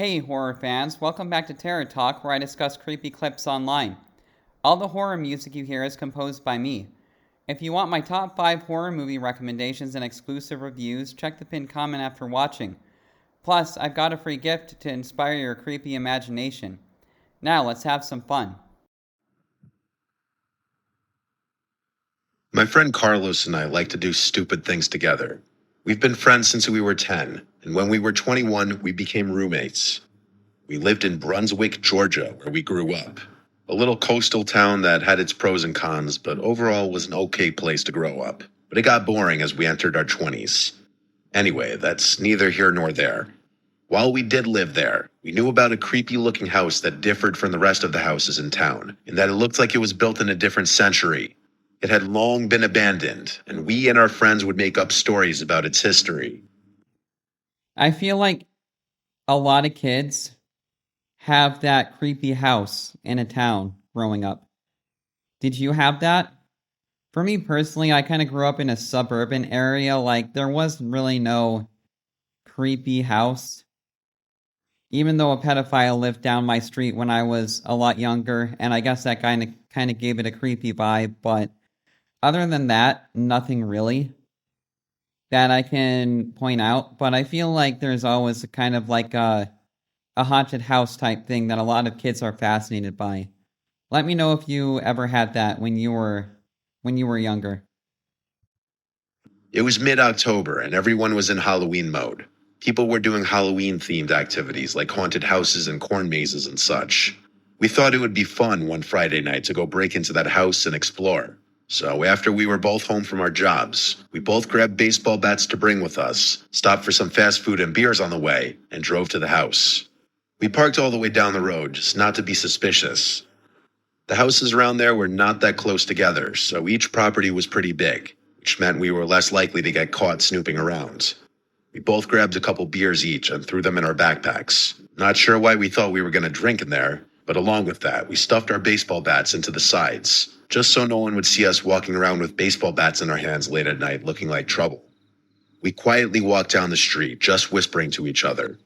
Hey, horror fans, welcome back to Terror Talk, where I discuss creepy clips online. All the horror music you hear is composed by me. If you want my top 5 horror movie recommendations and exclusive reviews, check the pinned comment after watching. Plus, I've got a free gift to inspire your creepy imagination. Now, let's have some fun. My friend Carlos and I like to do stupid things together. We've been friends since we were 10, and when we were 21, we became roommates. We lived in Brunswick, Georgia, where we grew up. A little coastal town that had its pros and cons, but overall was an okay place to grow up. But it got boring as we entered our 20s. Anyway, that's neither here nor there. While we did live there, we knew about a creepy looking house that differed from the rest of the houses in town, in that it looked like it was built in a different century. It had long been abandoned, and we and our friends would make up stories about its history. I feel like a lot of kids have that creepy house in a town growing up. Did you have that? For me personally, I kind of grew up in a suburban area. Like, there was really no creepy house. Even though a pedophile lived down my street when I was a lot younger, and I guess that kind of gave it a creepy vibe, but other than that, nothing really that I can point out. But I feel like there's always kind of like a haunted house type thing that a lot of kids are fascinated by. Let me know if you ever had that when you were younger. It was mid-October, and everyone was in Halloween mode. People were doing Halloween-themed activities like haunted houses and corn mazes and such. We thought it would be fun one Friday night to go break into that house and explore. So after we were both home from our jobs, we both grabbed baseball bats to bring with us, stopped for some fast food and beers on the way, and drove to the house. We parked all the way down the road, just not to be suspicious. The houses around there were not that close together, so each property was pretty big, which meant we were less likely to get caught snooping around. We both grabbed a couple beers each and threw them in our backpacks. Not sure why we thought we were going to drink in there, but along with that, we stuffed our baseball bats into the sides, just so no one would see us walking around with baseball bats in our hands late at night looking like trouble. We quietly walked down the street, just whispering to each other.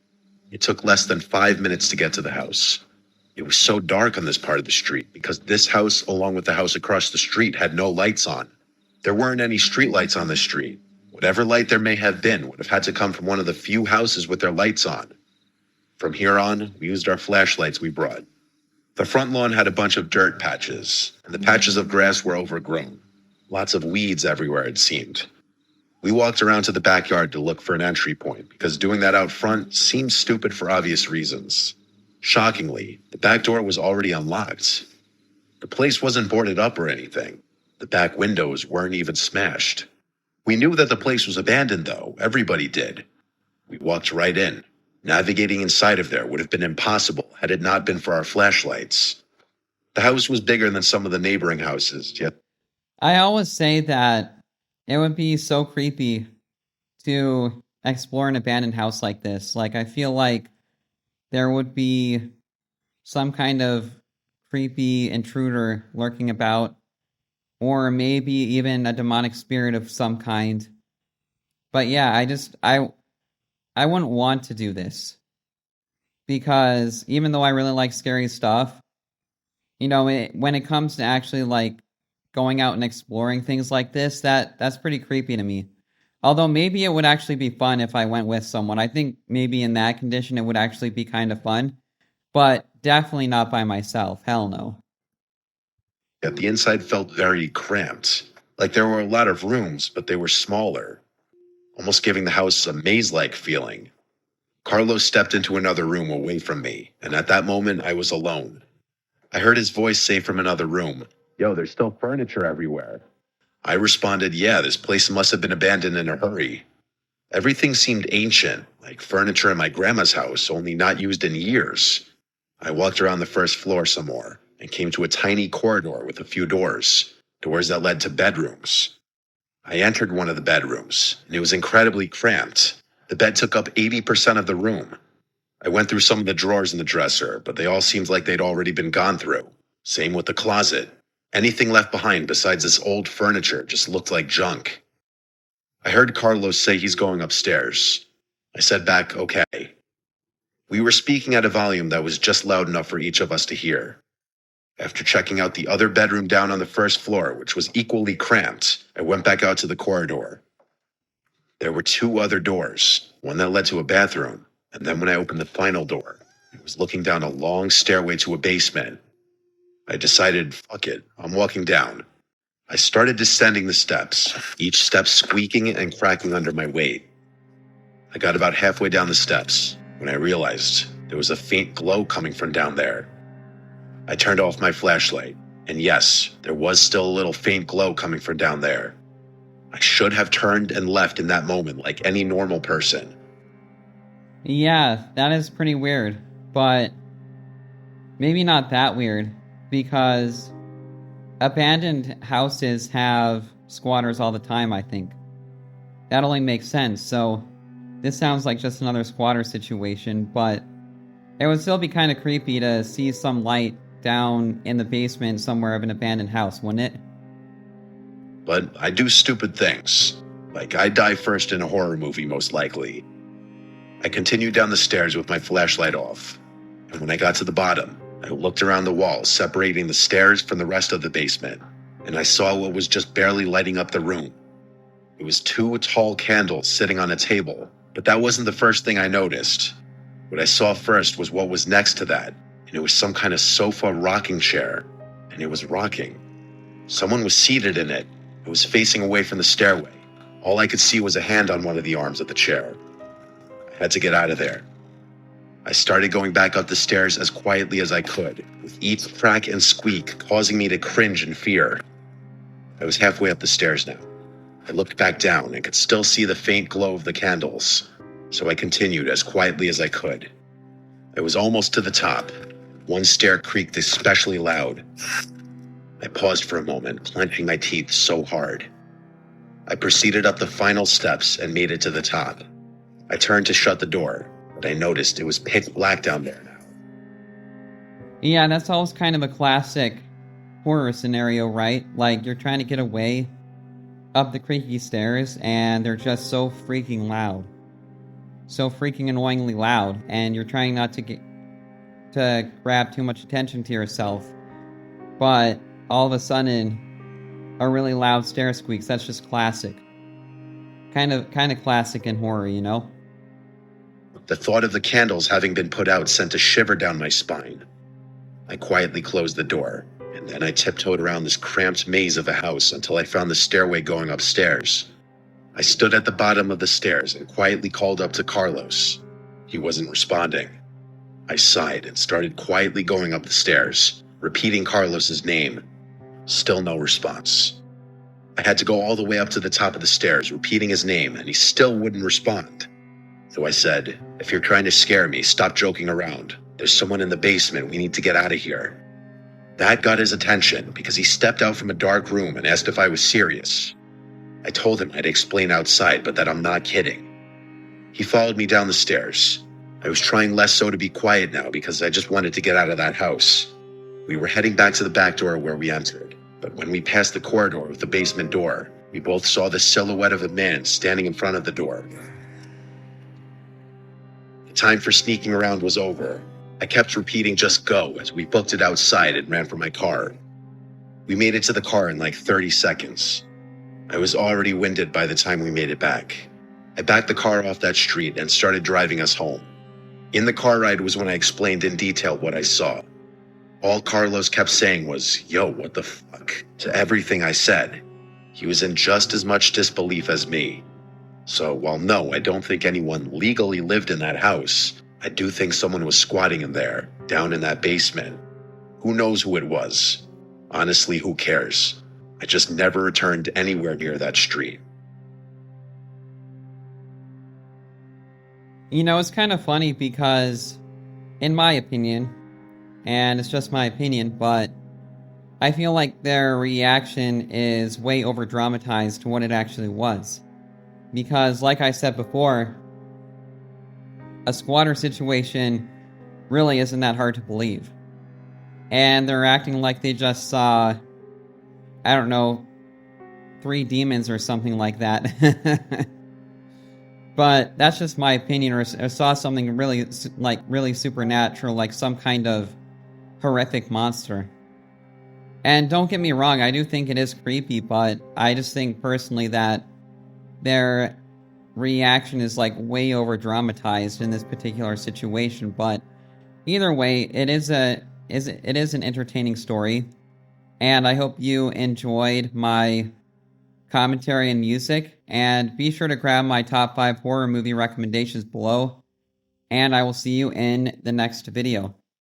It took less than 5 minutes to get to the house. It was so dark on this part of the street because this house, along with the house across the street, had no lights on. There weren't any street lights on the street. Whatever light there may have been would have had to come from one of the few houses with their lights on. From here on, we used our flashlights we brought. The front lawn had a bunch of dirt patches, and the patches of grass were overgrown. Lots of weeds everywhere, it seemed. We walked around to the backyard to look for an entry point, because doing that out front seemed stupid for obvious reasons. Shockingly, the back door was already unlocked. The place wasn't boarded up or anything. The back windows weren't even smashed. We knew that the place was abandoned, though. Everybody did. We walked right in. Navigating inside of there would have been impossible had it not been for our flashlights. The house was bigger than some of the neighboring houses, yet I always say that it would be so creepy to explore an abandoned house like this. Like, I feel like there would be some kind of creepy intruder lurking about, or maybe even a demonic spirit of some kind. But yeah, I wouldn't want to do this because even though I really like scary stuff, when it comes to actually like going out and exploring things like this, that's pretty creepy to me. Although maybe it would actually be fun if I went with someone. I think maybe in that condition it would actually be kind of fun, but definitely not by myself. Hell no. the inside felt very cramped. Like there were a lot of rooms, but they were smaller, almost giving the house a maze-like feeling. Carlos stepped into another room away from me, and at that moment I was alone. I heard his voice say from another room, "Yo, there's still furniture everywhere." I responded, "Yeah, this place must have been abandoned in a hurry." Everything seemed ancient, like furniture in my grandma's house, only not used in years. I walked around the first floor some more and came to a tiny corridor with a few doors that led to bedrooms. I entered one of the bedrooms, and it was incredibly cramped. The bed took up 80% of the room. I went through some of the drawers in the dresser, but they all seemed like they'd already been gone through. Same with the closet. Anything left behind besides this old furniture just looked like junk. I heard Carlos say he's going upstairs. I said back, "Okay." We were speaking at a volume that was just loud enough for each of us to hear. After checking out the other bedroom down on the first floor, which was equally cramped, I went back out to the corridor. There were 2 other doors, one that led to a bathroom, and then when I opened the final door, it was looking down a long stairway to a basement. I decided, fuck it, I'm walking down. I started descending the steps, each step squeaking and cracking under my weight. I got about halfway down the steps when I realized there was a faint glow coming from down there. I turned off my flashlight, and yes, there was still a little faint glow coming from down there. I should have turned and left in that moment like any normal person. Yeah, that is pretty weird, but maybe not that weird, because abandoned houses have squatters all the time, I think. That only makes sense, so this sounds like just another squatter situation, but it would still be kind of creepy to see some light down in the basement somewhere of an abandoned house, wouldn't it? But I do stupid things. Like I die first in a horror movie, most likely. I continued down the stairs with my flashlight off, and when I got to the bottom, I looked around the walls separating the stairs from the rest of the basement, and I saw what was just barely lighting up the room. It was 2 tall candles sitting on a table, but that wasn't the first thing I noticed. What I saw first was what was next to that, and it was some kind of sofa rocking chair, and it was rocking. Someone was seated in it. It was facing away from the stairway. All I could see was a hand on one of the arms of the chair. I had to get out of there. I started going back up the stairs as quietly as I could, with each crack and squeak causing me to cringe in fear. I was halfway up the stairs now. I looked back down and could still see the faint glow of the candles, so I continued as quietly as I could. I was almost to the top. One stair creaked especially loud. I paused for a moment, clenching my teeth so hard. I proceeded up the final steps and made it to the top. I turned to shut the door, but I noticed it was pitch black down there now. Yeah, that's always kind of a classic horror scenario, right? Like, you're trying to get away up the creaky stairs, and they're just so freaking loud. So freaking annoyingly loud, and you're trying not to grab too much attention to yourself. But all of a sudden, a really loud stair squeaks. That's just classic. Kind of classic in horror, you know? The thought of the candles having been put out sent a shiver down my spine. I quietly closed the door, and then I tiptoed around this cramped maze of a house until I found the stairway going upstairs. I stood at the bottom of the stairs and quietly called up to Carlos. He wasn't responding. I sighed and started quietly going up the stairs, repeating Carlos's name. Still no response. I had to go all the way up to the top of the stairs, repeating his name, and he still wouldn't respond. So I said, "If you're trying to scare me, stop joking around. There's someone in the basement. We need to get out of here." That got his attention because he stepped out from a dark room and asked if I was serious. I told him I'd explain outside, but that I'm not kidding. He followed me down the stairs. I was trying less so to be quiet now because I just wanted to get out of that house. We were heading back to the back door where we entered, but when we passed the corridor with the basement door, we both saw the silhouette of a man standing in front of the door. The time for sneaking around was over. I kept repeating just go as we booked it outside and ran for my car. We made it to the car in like 30 seconds. I was already winded by the time we made it back. I backed the car off that street and started driving us home. In the car ride was when I explained in detail what I saw. All Carlos kept saying was, "Yo, what the fuck?" to everything I said. He was in just as much disbelief as me. So while no, I don't think anyone legally lived in that house, I do think someone was squatting in there, down in that basement. Who knows who it was? Honestly, who cares? I just never returned anywhere near that street. You know, it's kind of funny because, in my opinion, and it's just my opinion, but I feel like their reaction is way over dramatized to what it actually was. Because, like I said before, a squatter situation really isn't that hard to believe. And they're acting like they just saw, I don't know, 3 demons or something like that. But that's just my opinion, or saw something really, like, really supernatural, like some kind of horrific monster. And don't get me wrong, I do think it is creepy, but I just think personally that their reaction is like way over dramatized in this particular situation. But either way, it is an entertaining story, and I hope you enjoyed my commentary and music. And be sure to grab my top 5 horror movie recommendations below, and I will see you in the next video.